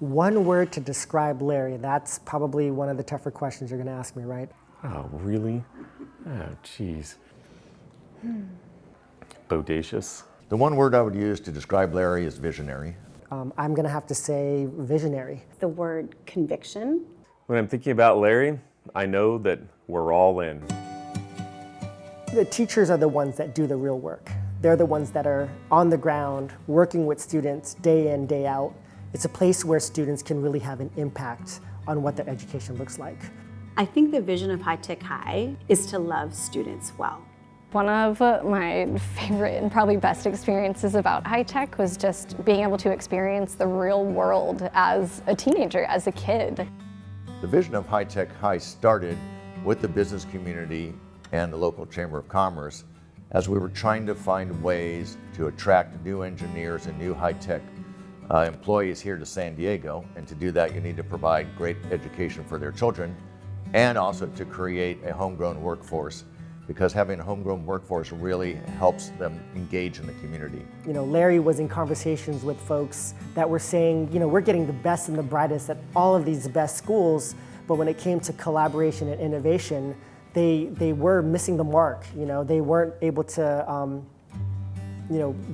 One word to describe Larry. That's probably one of the tougher questions you're going to ask me, right? Oh, really? Oh, geez. Bodacious. The one word I would use to describe Larry is visionary. I'm going to have to say visionary. The word conviction. When I'm thinking about Larry, I know that we're all in. The teachers are the ones that do the real work. They're the ones that are on the ground, working with students day in, day out. It's a place where students can really have an impact on what their education looks like. I think the vision of HTH High is to love students well. One of my favorite and probably best experiences about HTH was just being able to experience the real world as a teenager, as a kid. The vision of HTH High started with the business community and the local Chamber of Commerce as we were trying to find ways to attract new engineers and new high-tech employees here to San Diego. And to do that, you need to provide great education for their children and also to create a homegrown workforce, because having a homegrown workforce really helps them engage in the community. You know, Larry was in conversations with folks that were saying, you know, we're getting the best and the brightest at all of these best schools, but when it came to collaboration and innovation, they were missing the mark. You know, they weren't able to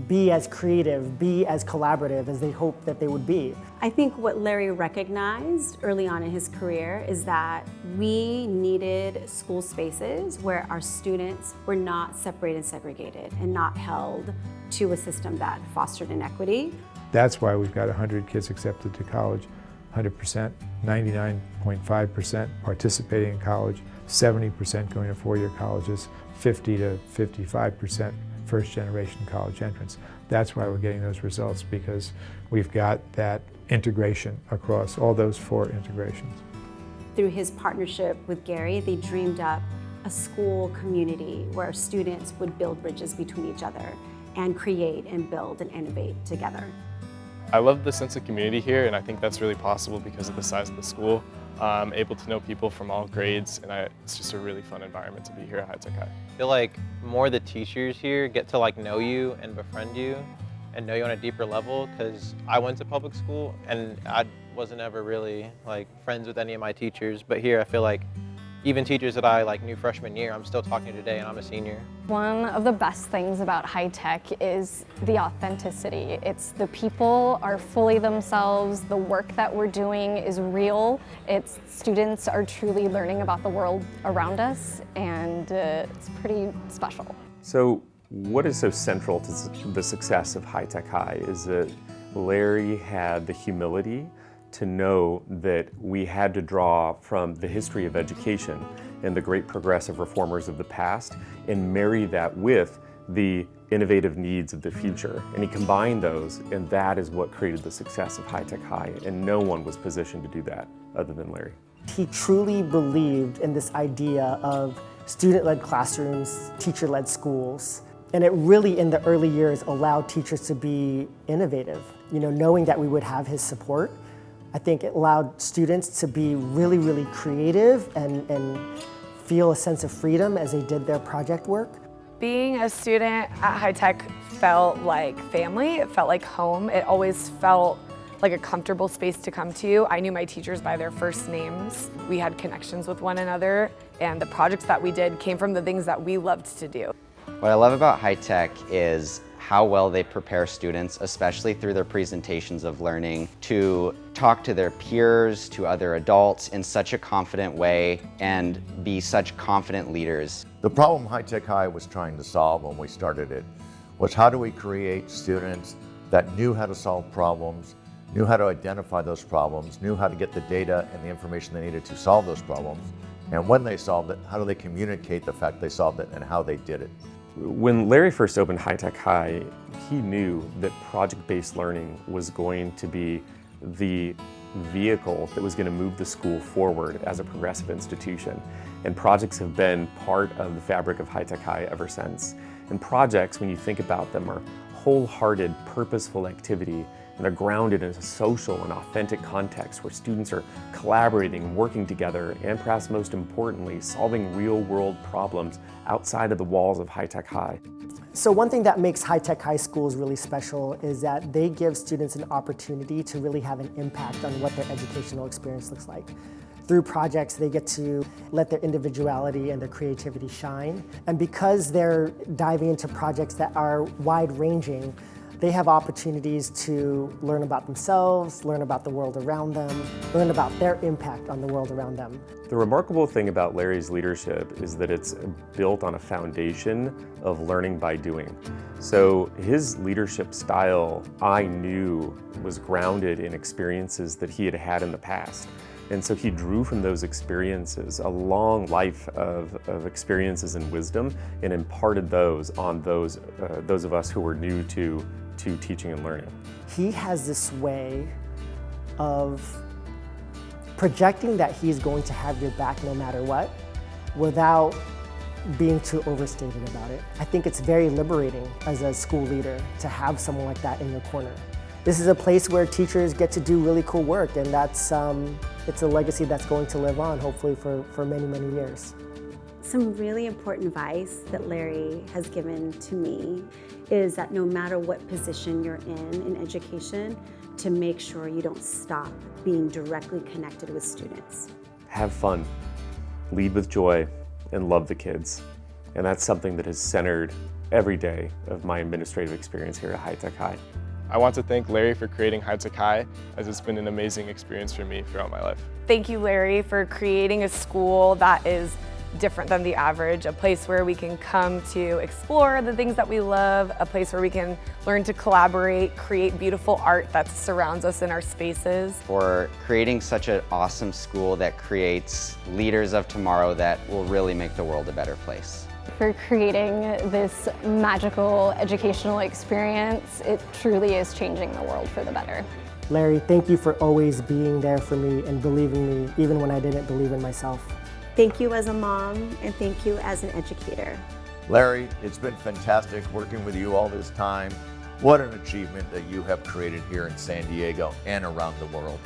be as creative, be as collaborative as they hoped that they would be. I think what Larry recognized early on in his career is that we needed school spaces where our students were not separated and segregated and not held to a system that fostered inequity. That's why we've got 100 kids accepted to college, 100%, 99.5% participating in college, 70% going to four-year colleges, 50 to 55% first-generation college entrants. That's why we're getting those results, because we've got that integration across all those four integrations. Through his partnership with Gary, they dreamed up a school community where students would build bridges between each other and create and build and innovate together. I love the sense of community here, and I think that's really possible because of the size of the school. I'm able to know people from all grades, and it's just a really fun environment to be here at HTH High. I feel like more the teachers here get to know you and befriend you and know you on a deeper level, because I went to public school and I wasn't ever really friends with any of my teachers, but here I feel like even teachers that I knew freshman year, I'm still talking to today, and I'm a senior. One of the best things about HTH is the authenticity. It's the people are fully themselves, the work that we're doing is real, students are truly learning about the world around us, and it's pretty special. So what is so central to the success of HTH High is that Larry had the humility to know that we had to draw from the history of education and the great progressive reformers of the past and marry that with the innovative needs of the future. And he combined those, and that is what created the success of HTH High, and no one was positioned to do that other than Larry. He truly believed in this idea of student-led classrooms, teacher-led schools, and it really in the early years allowed teachers to be innovative. You know, knowing that we would have his support, I think it allowed students to be really, really creative and feel a sense of freedom as they did their project work. Being a student at HTH felt like family, it felt like home. It always felt like a comfortable space to come to. I knew my teachers by their first names. We had connections with one another, and the projects that we did came from the things that we loved to do. What I love about HTH is how well they prepare students, especially through their presentations of learning, to talk to their peers, to other adults in such a confident way and be such confident leaders. The problem HTH High was trying to solve when we started it was, how do we create students that knew how to solve problems, knew how to identify those problems, knew how to get the data and the information they needed to solve those problems, and when they solved it, how do they communicate the fact they solved it and how they did it. When Larry first opened HTH High, he knew that project-based learning was going to be the vehicle that was going to move the school forward as a progressive institution. And projects have been part of the fabric of HTH High ever since. And projects, when you think about them, are wholehearted, purposeful activity, and they're grounded in a social and authentic context where students are collaborating, working together, and perhaps most importantly, solving real-world problems outside of the walls of HTH High. So one thing that makes high-tech high schools really special is that they give students an opportunity to really have an impact on what their educational experience looks like. Through projects, they get to let their individuality and their creativity shine. And because they're diving into projects that are wide-ranging, they have opportunities to learn about themselves, learn about the world around them, learn about their impact on the world around them. The remarkable thing about Larry's leadership is that it's built on a foundation of learning by doing. So his leadership style, I knew, was grounded in experiences that he had had in the past. And so he drew from those experiences a long life of experiences and wisdom and imparted those on those of us who were new to teaching and learning. He has this way of projecting that he's going to have your back no matter what, without being too overstated about it. I think it's very liberating as a school leader to have someone like that in your corner. This is a place where teachers get to do really cool work, and that's it's a legacy that's going to live on, hopefully for many, many years. Some really important advice that Larry has given to me is that no matter what position you're in education, to make sure you don't stop being directly connected with students. Have fun, lead with joy, and love the kids. And that's something that has centered every day of my administrative experience here at High-Tech High. I want to thank Larry for creating High-Tech High, as it's been an amazing experience for me throughout my life. Thank you, Larry, for creating a school that is different than the average, a place where we can come to explore the things that we love, a place where we can learn to collaborate, create beautiful art that surrounds us in our spaces. For creating such an awesome school that creates leaders of tomorrow that will really make the world a better place. For creating this magical educational experience, it truly is changing the world for the better. Larry, thank you for always being there for me and believing me, even when I didn't believe in myself. Thank you as a mom, and thank you as an educator. Larry, it's been fantastic working with you all this time. What an achievement that you have created here in San Diego and around the world.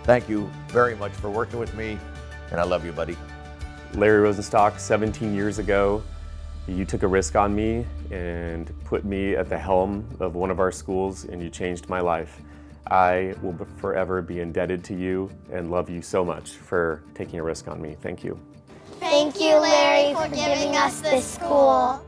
Thank you very much for working with me, and I love you, buddy. Larry Rosenstock, 17 years ago, you took a risk on me and put me at the helm of one of our schools, and you changed my life. I will forever be indebted to you and love you so much for taking a risk on me. Thank you. Thank you, Larry, for giving us this school.